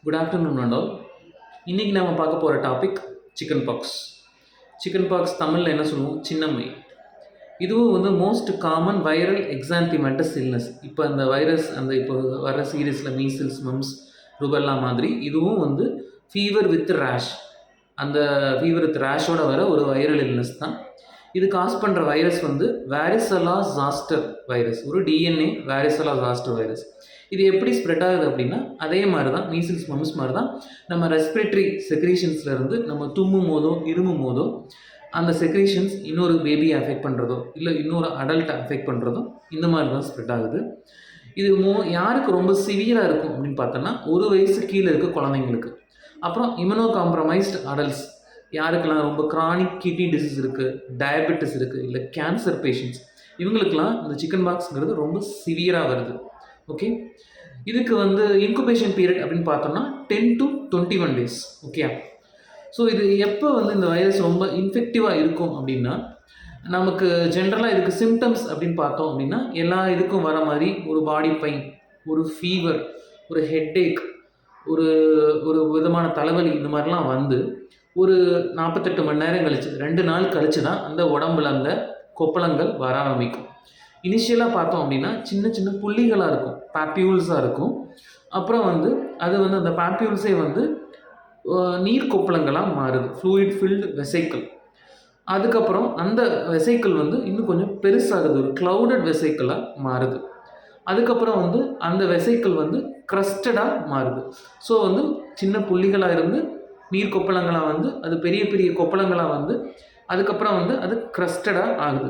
Good afternoon and all. இன்றைக்கி நம்ம பார்க்க போகிற topic chicken box. Chicken box தமிழில் என்ன சொல்லுவோம்? சின்னம்மை. இதுவும் மோஸ்ட் காமன் வைரல் எக்ஸான்திமேட்டஸ் இல்னஸ். இப்போ அந்த வைரஸ் இப்போ வர சீரீஸில் மீசில்ஸ், மம்ஸ், ருபெல்லா மாதிரி இதுவும் ஃபீவர் வித் ரேஷ். அந்த ஃபீவர் வித் ரேஷோட வர ஒரு வைரல் இல்னஸ் தான். இது காஸ் பண்ணுற வைரஸ் வாரிசெல்லா ஜாஸ்டர் வைரஸ், ஒரு டிஎன்ஏ வாரிசெல்லா ஜாஸ்டர் வைரஸ். இது எப்படி ஸ்ப்ரெட் ஆகுது அப்படின்னா, அதே மாதிரி தான் மீசில்ஸ், மம்ஸ் மாதிரி தான் நம்ம ரெஸ்பிரேட்டரி செக்ரீஷன்ஸ்லேருந்து நம்ம தும்மும் போதோ இருமும் போதோ அந்த செக்ரீஷன்ஸ் இன்னொரு பேபியை அஃபெக்ட் பண்ணுறதோ இல்லை இன்னொரு அடல்ட்டை அஃபெக்ட் பண்ணுறதோ இந்த மாதிரி தான் ஸ்ப்ரெட் ஆகுது. இது யாருக்கு ரொம்ப சிவியராக இருக்கும் அப்படின்னு பார்த்தோன்னா, 1 வயசு கீழே இருக்க குழந்தைங்களுக்கு. அப்புறம் இம்யூனோ காம்ப்ரமைஸ்டு அடல்ட்ஸ், யாருக்கெல்லாம் ரொம்ப கிரானிக் கிட்னி டிசீஸ் இருக்குது, டயபெட்டிஸ் இருக்குது, இல்லை கேன்சர் பேஷண்ட்ஸ், இவங்களுக்கெல்லாம் இந்த சிக்கன் பாக்ஸுங்கிறது ரொம்ப சிவியராக வருது. ஓகே, இதுக்கு இன்குபேஷன் பீரியட் அப்படின்னு பார்த்தோம்னா 10 to 21 days. ஓகே, ஸோ இது எப்போ இந்த வைரஸ் ரொம்ப இன்ஃபெக்டிவாக இருக்கும் அப்படின்னா, நமக்கு ஜென்ரலாக இதுக்கு சிம்டம்ஸ் அப்படின்னு பார்த்தோம் அப்படின்னா, எல்லா இதுக்கும் வர மாதிரி ஒரு பாடி பெயின், ஒரு ஃபீவர், ஒரு ஹெட்டேக், ஒரு ஒரு விதமான தலைவலி, இந்த மாதிரிலாம் ஒரு 48 மணி நேரம் கழிச்சு, 2 நாள் கழிச்சு தான் அந்த உடம்புல அந்த கொப்பளங்கள் வர ஆரம்பிக்கும். இனிஷியலாக பார்த்தோம் அப்படின்னா சின்ன சின்ன புள்ளிகளாக இருக்கும், பாப்யூல்ஸாக இருக்கும். அப்புறம் அது அந்த பாப்யூல்ஸே நீர் கொப்பளங்களாக மாறுது, ஃப்ளூயிட் ஃபில்டு வெசைக்கிள். அதுக்கப்புறம் அந்த வெசைக்கிள் இன்னும் கொஞ்சம் பெருசாகுது, ஒரு க்ளவுடட் வெசைக்கிளாக மாறுது. அதுக்கப்புறம் அந்த வெசைக்கிள் க்ரஸ்டடாக மாறுது. ஸோ சின்ன புள்ளிகளாக இருந்து நீர் கொப்பளங்களாக அது பெரிய பெரிய கொப்பளங்களாக அதுக்கப்புறம் அது க்ரஸ்டடாக ஆகுது.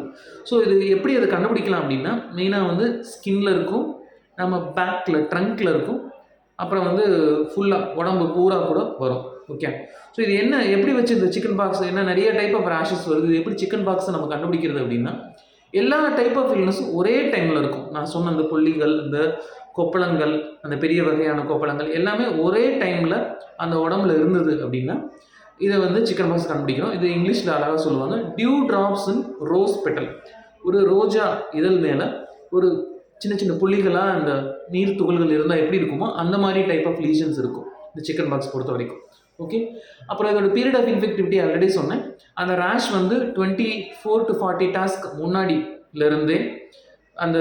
ஸோ இது எப்படி அதை கண்டுபிடிக்கலாம் அப்படின்னா, மெயினாக ஸ்கின்ல இருக்கும், நம்ம பேக்கில் ட்ரங்க்கில் இருக்கும், அப்புறம் ஃபுல்லாக உடம்பு பூரா கூட வரும். ஓகே, ஸோ இது எப்படி வச்சு இந்த சிக்கன் பாக்ஸ் நிறைய டைப் ஆஃப் ரேஷஸ் வருது, இது எப்படி சிக்கன் பாக்ஸை நம்ம கண்டுபிடிக்கிறது அப்படின்னா, எல்லா டைப் ஆஃப் இல்னஸும் ஒரே டைமில் இருக்கும். நான் சொன்ன அந்த புள்ளிகள், அந்த கொப்பளங்கள், அந்த பெரிய வகையான கொப்பளங்கள் எல்லாமே ஒரே டைமில் அந்த உடம்புல இருந்தது அப்படின்னா இதை சிக்கன் பாக்ஸ் கண்டுபிடிக்கிறோம். இது இங்கிலீஷில் அழகாக சொல்லுவாங்க, dew drops in rose petal. ஒரு ரோஜா இதழ் மேலே ஒரு சின்ன சின்ன புள்ளிகளாக அந்த நீர் துகள்கள் இருந்தால் எப்படி இருக்குமோ அந்த மாதிரி டைப் ஆஃப் லீஷன்ஸ் இருக்கும் இந்த சிக்கன் பாக்ஸ் பொறுத்த வரைக்கும். ஓகே, அப்புறம் இதோட பீரியட் ஆஃப் இன்ஃபெக்டிவிட்டி ஆல்ரெடி சொன்னேன். அந்த ரேஷ் 24 to 40 டாஸ்க் முன்னாடியிலேருந்தே அந்த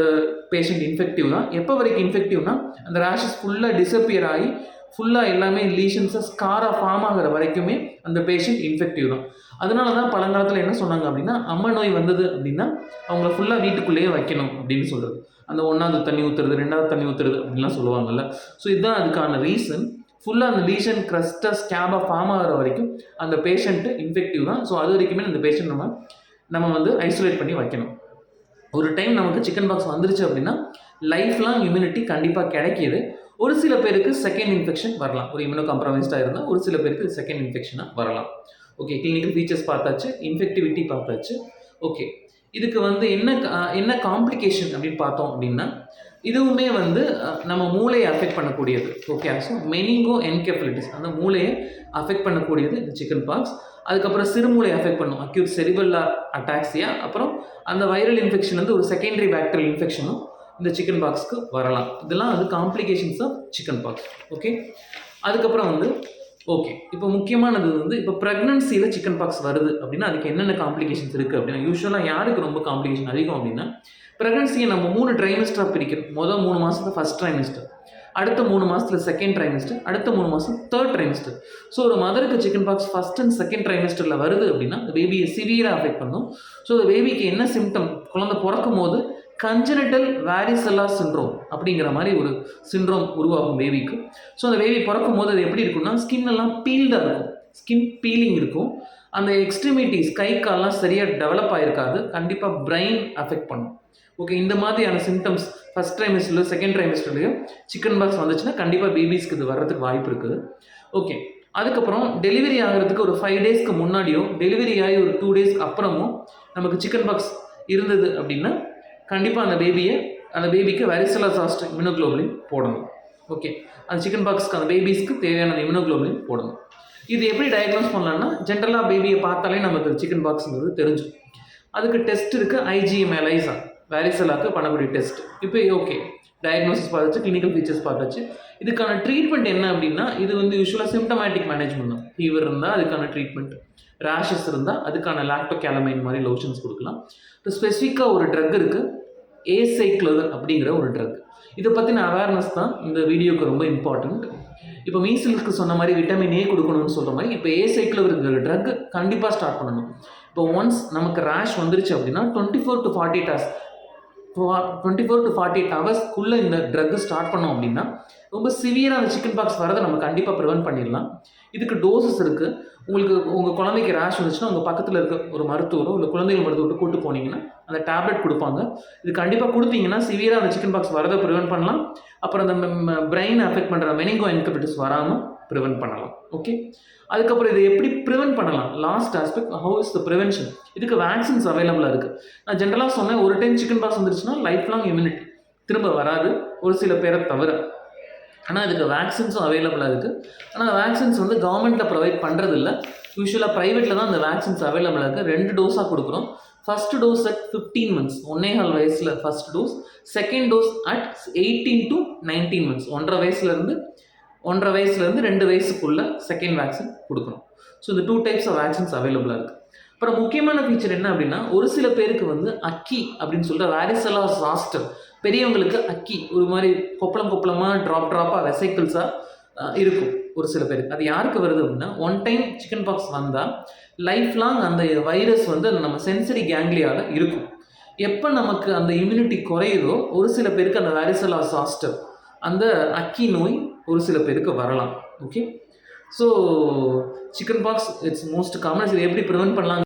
பேஷண்ட் இன்ஃபெக்டிவ் தான். எப்போ வரைக்கும் இன்ஃபெக்டிவ்னா, அந்த ரேஷஸ் ஃபுல்லாக டிஸப்பியர் ஆகி ஃபுல்லாக எல்லாமே லீஷன்ஸை ஸ்காராக ஃபார்ம் ஆகிற வரைக்குமே அந்த பேஷண்ட் இன்ஃபெக்டிவ் தான். அதனால தான் பழங்காலத்தில் என்ன சொன்னாங்க அப்படின்னா, அம்மை நோய் வந்தது அப்படின்னா அவங்கள ஃபுல்லாக வீட்டுக்குள்ளேயே வைக்கணும் அப்படின்னு சொல்கிறது. அந்த 1வது தண்ணி ஊற்றுறது, 2வது தண்ணி ஊற்றுறது அப்படின்லாம் சொல்லுவாங்கல்ல. ஸோ இதுதான் அதுக்கான ரீசன். ஃபுல்லாக அந்த லீஷன் க்ரஸ்டாக ஸ்கேபாக ஃபார்ம் ஆகிற வரைக்கும் அந்த பேஷண்ட்டு இன்ஃபெக்டிவ் தான். ஸோ அது வரைக்குமே அந்த பேஷண்ட் நம்ம ஐசோலேட் பண்ணி வைக்கணும். ஒரு டைம் நமக்கு சிக்கன் பாக்ஸ் வந்துருச்சு அப்படின்னா லைஃப் லாங் இம்யூனிட்டி கண்டிப்பாக கிடைக்கிது. ஒரு சில பேருக்கு செகண்ட் இன்ஃபெக்ஷன் வரலாம், ஒரு இம்யூனோ காம்ப்ரமைஸ்டாக இருந்தால் ஒரு சில பேருக்கு செகண்ட் இன்ஃபெக்ஷனாக வரலாம். ஓகே, கிளினிக்கல் ஃபீச்சர்ஸ் பார்த்தாச்சு, இன்ஃபெக்டிவிட்டி பார்த்தாச்சு. ஓகே, இதுக்கு என்ன காம்ப்ளிகேஷன் அப்படின்னு பார்த்தோம் அப்படின்னா, இதுவுமே நம்ம மூளையை அஃபெக்ட் பண்ணக்கூடியது. ஓகே, ஸோ மெனிங்கோ என்கெஃபலைட்டிஸ், அந்த மூளையை அஃபெக்ட் பண்ணக்கூடியது இந்த சிக்கன் பாக்ஸ். அதுக்கப்புறம் சிறுமூளை அஃபெக்ட் பண்ணும், அக்யூட் செரிபெல்லர் அட்டாக்சியா. அப்புறம் அந்த வைரல் இன்ஃபெக்ஷன் ஒரு செகண்டரி பாக்டீரியல் இன்ஃபெக்ஷனும் இந்த சிக்கன் பாக்ஸ்க்கு வரலாம். இதெல்லாம் complications of chicken pox. Okay, அதுக்கப்புறம் ஓகே, இப்போ முக்கியமானது இப்போ ப்ரெக்னன்சியில் சிக்கன் பாக்ஸ் வருது அப்படின்னா அதுக்கு என்னென்ன காம்ப்ளிகேஷன்ஸ் இருக்குது அப்படின்னா, யூஸ்வலாக யாருக்கு ரொம்ப காம்ப்ளிகேஷன் அதிகம் அப்படின்னா, ப்ரெக்னன்சியை நம்ம 3 ட்ரைமிஸ்டராக பிரிக்கிறோம். மொதல் 3 மாதத்துல ஃபஸ்ட் ட்ரைமிஸ்டர், அடுத்த 3 மாதத்தில் செகண்ட் ட்ரைமிஸ்டர், அடுத்த 3 மாதம் தேர்ட் ட்ரைமிஸ்டர். ஸோ ஒரு மதருக்கு chicken pox first and second ட்ரைமிஸ்டரில் வருது அப்படின்னா அந்த பேபியை சிவியராக அஃபெக்ட் பண்ணும். ஸோ அந்த பேபிக்கு என்ன சிம்டம், குழந்தை பிறக்கும் போது கன்ஜெனிட்டல் வாரிசெல்லா சிண்ட்ரோம் அப்படிங்கிற மாதிரி ஒரு சிண்ட்ரோம் உருவாகும் பேபிக்கு. ஸோ அந்த பேபி பிறக்கும் போது அது எப்படி இருக்குன்னா, ஸ்கின் எல்லாம் பீல்டாக இருக்கும், ஸ்கின் பீலிங் இருக்கும். அந்த எக்ஸ்ட்ரிமிட்டிஸ், கை கால்லாம் சரியாக டெவலப் ஆகிருக்காது, கண்டிப்பாக பிரெயின் அஃபெக்ட் பண்ணும். ஓகே, இந்த மாதிரியான சிம்டம்ஸ் ஃபஸ்ட் ட்ரைமிஸ்டர்லையும் செகண்ட் ட்ரைமிஸ்டர்லையும் சிக்கன் பாக்ஸ் வந்துச்சுன்னா கண்டிப்பாக பேபிஸ்க்கு இது வர்றதுக்கு வாய்ப்பு இருக்குது. ஓகே, அதுக்கப்புறம் டெலிவரி ஆகிறதுக்கு ஒரு 5 டேஸ்க்கு முன்னாடியோ டெலிவரி ஆகி ஒரு 2 டேஸ்க்கு அப்புறமும் நமக்கு சிக்கன் பாக்ஸ் இருந்தது அப்படின்னா கண்டிப்பாக அந்த பேபிக்கு வாரிசெல்லா ஜாஸ்டர் இம்யூனோகுளோபுலின் போடணும். ஓகே, அந்த சிக்கன் பாக்ஸ்க்கு அந்த பேபிஸ்க்கு தேவையான இம்யூனோகுளோபுலின் போடணும். இது எப்படி டயக்னோஸ் பண்ணலாம்னா, ஜென்ரலாக பேபியை பார்த்தாலே நமக்கு சிக்கன் பாக்ஸுங்கிறது தெரிஞ்சும். அதுக்கு டெஸ்ட் இருக்குது, IgM ELISA, வாரிசெல்லாக்கு பண்ணக்கூடிய டெஸ்ட். இப்போ ஓகே, டயக்னோசிஸ் பார்த்தாச்சு, கிளினிக்கல் ஃபீச்சர்ஸ் பார்த்தாச்சு. இதுக்கான ட்ரீட்மெண்ட் என்ன அப்படின்னா, இது வந்து யூஸ்வலாக சிம்டமேட்டிக் மேனேஜ்மெண்ட் தான். ஃபீவர் இருந்தால் அதுக்கான ட்ரீட்மெண்ட், ரேஷஸ் இருந்தால் அதுக்கான லாக்டோகேலமைன் மாதிரி லோஷன்ஸ் கொடுக்கலாம். இப்போ ஸ்பெசிஃபிக்காக ஒரு ட்ரக் இருக்குது, ஏசைக்ளோவிர் அப்படிங்கிற ஒரு ட்ரக். இதை பற்றின அவேர்னஸ் தான் இந்த வீடியோக்கு ரொம்ப இம்பார்ட்டண்ட். இப்போ மீசிலுக்கு சொன்ன மாதிரி விட்டமின் ஏ கொடுக்கணும்னு சொல்கிற மாதிரி இப்போ ஏசைக்ளோவிர் ட்ரக் கண்டிப்பாக ஸ்டார்ட் பண்ணணும். இப்போ ஒன்ஸ் நமக்கு ரேஷ் வந்துருச்சு அப்படின்னா 24 to 48 hours 24 to 48 ஹவர்ஸ்க்குள்ளே இந்த ட்ரக் ஸ்டார்ட் பண்ணோம் அப்படின்னா ரொம்ப சிவியராக அந்த சிக்கன் பாக்ஸ் வரதை நம்ம கண்டிப்பாக ப்ரிவென்ட் பண்ணிடலாம். இதுக்கு டோசஸ் இருக்குது. உங்களுக்கு உங்கள் குழந்தைக்கு ரேஷ் வந்துச்சுன்னா உங்கள் பக்கத்தில் இருக்க ஒரு மருத்துவரோ இல்லை குழந்தைகள் மருத்துவர்கிட்ட கூட்டு போனீங்கன்னா அந்த டேப்லெட் கொடுப்பாங்க. இது கண்டிப்பாக கொடுத்தீங்கன்னா சிவியராக அந்த சிக்கன் பாக்ஸ் வரதை ப்ரிவென்ட் பண்ணலாம். அப்புறம் அந்த பிரெயின் அஃபெக்ட் பண்ணுற மெனிங்கோ என்கெஃபலைட்டிஸ் வராமல் ப்ரிவென்ட் பண்ணலாம். ஓகே, அதுக்கப்புறம் இதை எப்படி ப்ரிவென்ட் பண்ணலாம்? Last aspect, how is the prevention. இதுக்கு வேக்சின்ஸ் அவைலபிளாக இருக்குது. நான் ஜென்ரலாக சொன்னேன், ஒரு டைம் சிக்கன் பாக்ஸ் வந்துருச்சுன்னா லைஃப் லாங் இம்யூனிட்டி, திரும்ப வராது ஒரு சில பேரை தவிர. ஆனால் இதுக்கு வேக்சின்ஸும் அவைலபிளாக இருக்குது. ஆனால் வேக்சின்ஸ் வந்து கவர்மெண்ட்டில் ப்ரொவைட் பண்ணுறதில்ல. யூஸ்வலாக ப்ரைவேட்டில் தான் அந்த வேக்சின்ஸ் அவைலபிளாக இருக்குது. 2 டோஸாக கொடுக்குறோம். ஃபர்ஸ்ட் டோஸ் அட் 15 months, 1.25 வயசில் first dose. Second dose at 18 to 19 months, 1.5 வயசுலேருந்து 2 வயசுக்குள்ள செகண்ட் வேக்சின் கொடுக்கணும். ஸோ இந்த 2 types ஆஃப் வேக்சின்ஸ் அவைலபிளாக இருக்குது. அப்புறம் முக்கியமான ஃபீச்சர் என்ன அப்படின்னா, ஒரு சில பேருக்கு வந்து அக்கி அப்படின்னு சொல்லிட்டு வாரிசெல்லா சாஸ்டர், பெரியவங்களுக்கு அக்கி ஒரு மாதிரி கொப்பளமாக ட்ராப்பாக வெசைக்கிள்ஸாக இருக்கும் ஒரு சில பேருக்கு. அது யாருக்கு வருது அப்படின்னா, ஒன் டைம் சிக்கன் பாக்ஸ் வந்தால் லைஃப் லாங் அந்த வைரஸ் வந்து அந்த நம்ம சென்சரி கேங்லியாவில் இருக்கும். எப்போ நமக்கு அந்த இம்யூனிட்டி குறையுதோ ஒரு சில பேருக்கு அந்த வாரிசெல்லா சாஸ்டர், அந்த அக்கி நோய் ஒரு சில பேருக்கு வரலாம். Okay, so chicken box it's most common. இதை எப்படி ப்ரிவென்ட் பண்ணலாம்?